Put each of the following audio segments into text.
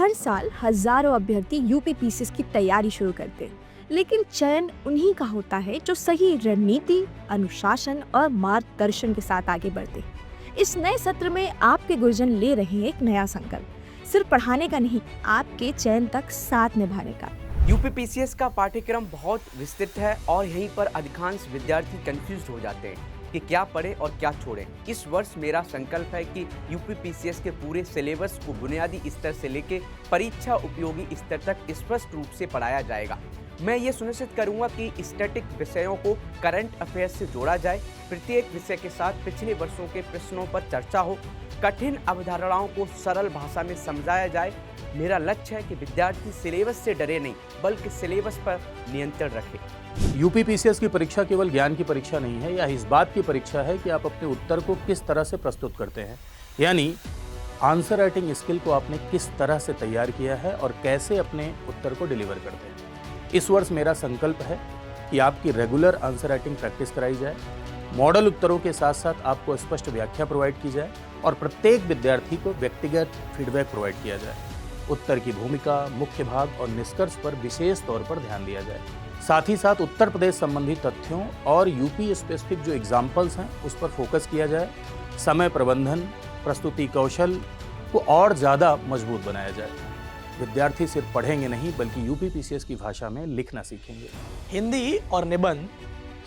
हर साल हजारों अभ्यर्थी यूपीपीसीएस की तैयारी शुरू करते हैं, लेकिन चयन उन्हीं का होता है जो सही रणनीति, अनुशासन और मार्गदर्शन के साथ आगे बढ़ते हैं। इस नए सत्र में आपके गुरुजन ले रहे हैं एक नया संकल्प, सिर्फ पढ़ाने का नहीं, आपके चयन तक साथ निभाने का। यूपीपीसीएस का पाठ्यक्रम बहुत विस्तृत है और यहीं पर अधिकांश विद्यार्थी कंफ्यूज हो जाते हैं कि क्या पढ़ें और क्या छोड़ें। इस वर्ष मेरा संकल्प है कि यूपीपीसीएस के पूरे सिलेबस को बुनियादी स्तर से लेकर परीक्षा उपयोगी स्तर तक स्पष्ट रूप से पढ़ाया जाएगा। मैं ये सुनिश्चित करूंगा कि स्टैटिक विषयों को करंट अफेयर्स से जोड़ा जाए, प्रत्येक विषय के साथ पिछले वर्षों के प्रश्नों पर चर्चा हो, कठिन अवधारणाओं को सरल भाषा में समझाया जाए। मेरा लक्ष्य है कि विद्यार्थी सिलेबस से डरे नहीं, बल्कि सिलेबस पर नियंत्रण रखें। यूपीपीसीएस की परीक्षा केवल ज्ञान की परीक्षा नहीं है, यह इस बात की परीक्षा है कि आप अपने उत्तर को किस तरह से प्रस्तुत करते हैं, यानी आंसर राइटिंग स्किल को आपने किस तरह से तैयार किया है और कैसे अपने उत्तर को डिलीवर करते हैं। इस वर्ष मेरा संकल्प है कि आपकी रेगुलर आंसर राइटिंग प्रैक्टिस कराई जाए, मॉडल उत्तरों के साथ साथ आपको स्पष्ट व्याख्या प्रोवाइड की जाए और प्रत्येक विद्यार्थी को व्यक्तिगत फीडबैक प्रोवाइड किया जाए। उत्तर की भूमिका, मुख्य भाग और निष्कर्ष पर विशेष तौर पर ध्यान दिया जाए। साथ ही साथ उत्तर प्रदेश संबंधी तथ्यों और यूपी स्पेसिफिक जो एग्जाम्पल्स हैं उस पर फोकस किया जाए। समय प्रबंधन, प्रस्तुति कौशल को और ज़्यादा मजबूत बनाया जाए। विद्यार्थी सिर्फ पढ़ेंगे नहीं, बल्कि यूपीपीसीएस की भाषा में लिखना सीखेंगे। हिंदी और निबंध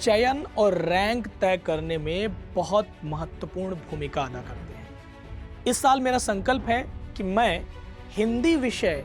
चयन और रैंक तय करने में बहुत महत्वपूर्ण भूमिका अदा करते हैं। इस साल मेरा संकल्प है कि मैं हिंदी विषय,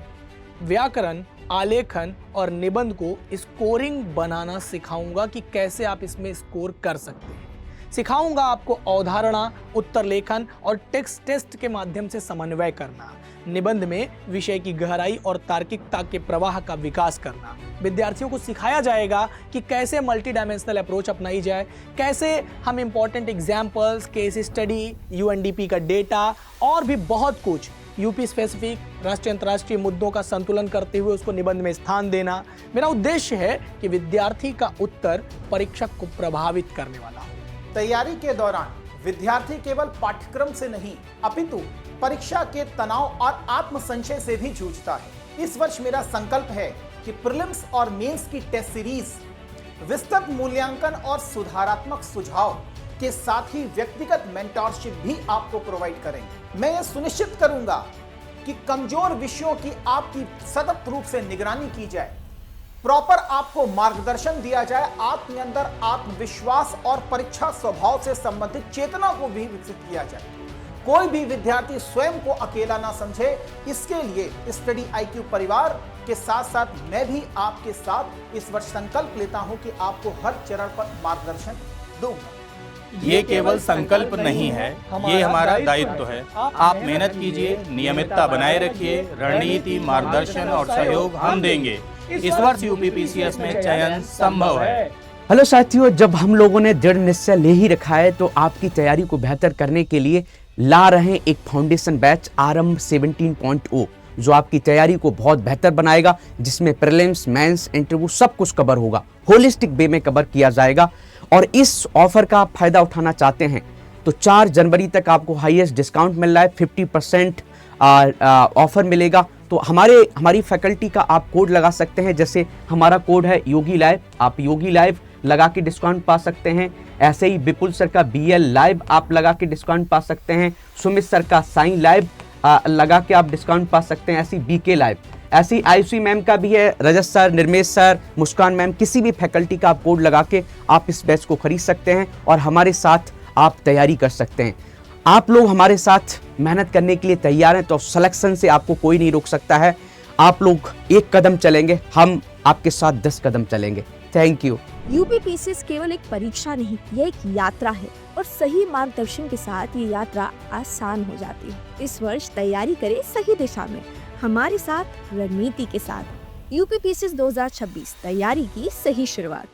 व्याकरण, आलेखन और निबंध को स्कोरिंग बनाना सिखाऊंगा कि कैसे आप इसमें स्कोर कर सकते हैं। सिखाऊंगा आपको अवधारणा, उत्तर लेखन और टेक्स्ट टेस्ट के माध्यम से समन्वय करना, निबंध में विषय की गहराई और तार्किकता के प्रवाह का विकास करना। विद्यार्थियों को सिखाया जाएगा कि कैसे मल्टी डायमेंशनल अप्रोच अपनाई जाए, कैसे हम important examples, case study, UNDP का डेटा और भी बहुत कुछ यूपी स्पेसिफिक, राष्ट्रीय अंतर्राष्ट्रीय मुद्दों का संतुलन करते हुए उसको निबंध में स्थान देना। मेरा उद्देश्य है कि विद्यार्थी का उत्तर परीक्षक को प्रभावित करने वाला हो। तैयारी के दौरान विद्यार्थी केवल पाठ्यक्रम से नहीं, अपितु परीक्षा के तनाव और आत्मसंशय से भी जूझता है। इस वर्ष मेरा संकल्प है कि प्रीलिम्स और मेंस की टेस्ट सीरीज विस्तृत मूल्यांकन और सुधारात्मक सुझाव के साथ ही व्यक्तिगत मेंटरशिप भी आपको प्रोवाइड करेंगे। मैं यह सुनिश्चित करूंगा कि कमजोर विषयों की आपकी सतत रूप से निगरानी की जाए, प्रॉपर आपको मार्गदर्शन दिया जाए, आपके अंदर आत्मविश्वास और परीक्षा स्वभाव से संबंधित चेतना को भी विकसित किया जाए। कोई भी विद्यार्थी स्वयं को अकेला ना समझे, इसके लिए स्टडी आईक्यू परिवार के साथ साथ मैं भी आपके साथ इस वर्ष संकल्प लेता हूं कि आपको हर चरण पर मार्गदर्शन दूंगा। ये केवल संकल्प नहीं है, ये हमारा दायित्व है। आप मेहनत कीजिए, नियमितता बनाए रखिए, रणनीति, मार्गदर्शन और सहयोग हम देंगे। इस वर्ष यूपीपीसीएस में चयन संभव है। हेलो साथियों, जब हम लोगों ने दृढ़ निश्चय ले ही रखा है तो आपकी तैयारी को बेहतर करने के लिए ला रहे हैं एक फाउंडेशन बैच आरंभ 17.0, जो आपकी तैयारी को बहुत बेहतर बनाएगा, जिसमें प्रीलिम्स, मेंस, इंटरव्यू सब कुछ कवर होगा, होलिस्टिक वे में कवर किया जाएगा। और इस ऑफर का आप फायदा उठाना चाहते हैं तो 4 जनवरी तक आपको हाईएस्ट डिस्काउंट मिल रहा है, 50% ऑफर मिलेगा। तो हमारी फैकल्टी का आप कोड लगा सकते हैं, जैसे हमारा कोड है योगी लाइव, आप योगी लाइव लगा के डिस्काउंट पा सकते हैं। ऐसे ही विपुल सर का BL लाइव आप लगा के डिस्काउंट पा सकते हैं। सुमित सर का साइन लाइव लगा के आप डिस्काउंट पा सकते हैं। ऐसी BK लाइव, ऐसी आयुषी मैम का भी है, रजत सर, निर्मेश सर, मुस्कान मैम, किसी भी फैकल्टी का आप कोड लगा के आप इस बैच को खरीद सकते हैं और हमारे साथ आप तैयारी कर सकते हैं। आप लोग हमारे साथ मेहनत करने के लिए तैयार हैं तो सिलेक्शन से आपको कोई नहीं रोक सकता है। आप लोग 1 कदम चलेंगे, हम आपके साथ 10 कदम चलेंगे। Thank you. यूपीपीसीएस केवल एक परीक्षा नहीं, यह एक यात्रा है और सही मार्गदर्शन के साथ ये यात्रा आसान हो जाती है। इस वर्ष तैयारी करें सही दिशा में, हमारे साथ, रणनीति के साथ। यूपीपीसीएस 2026 तैयारी की सही शुरुआत।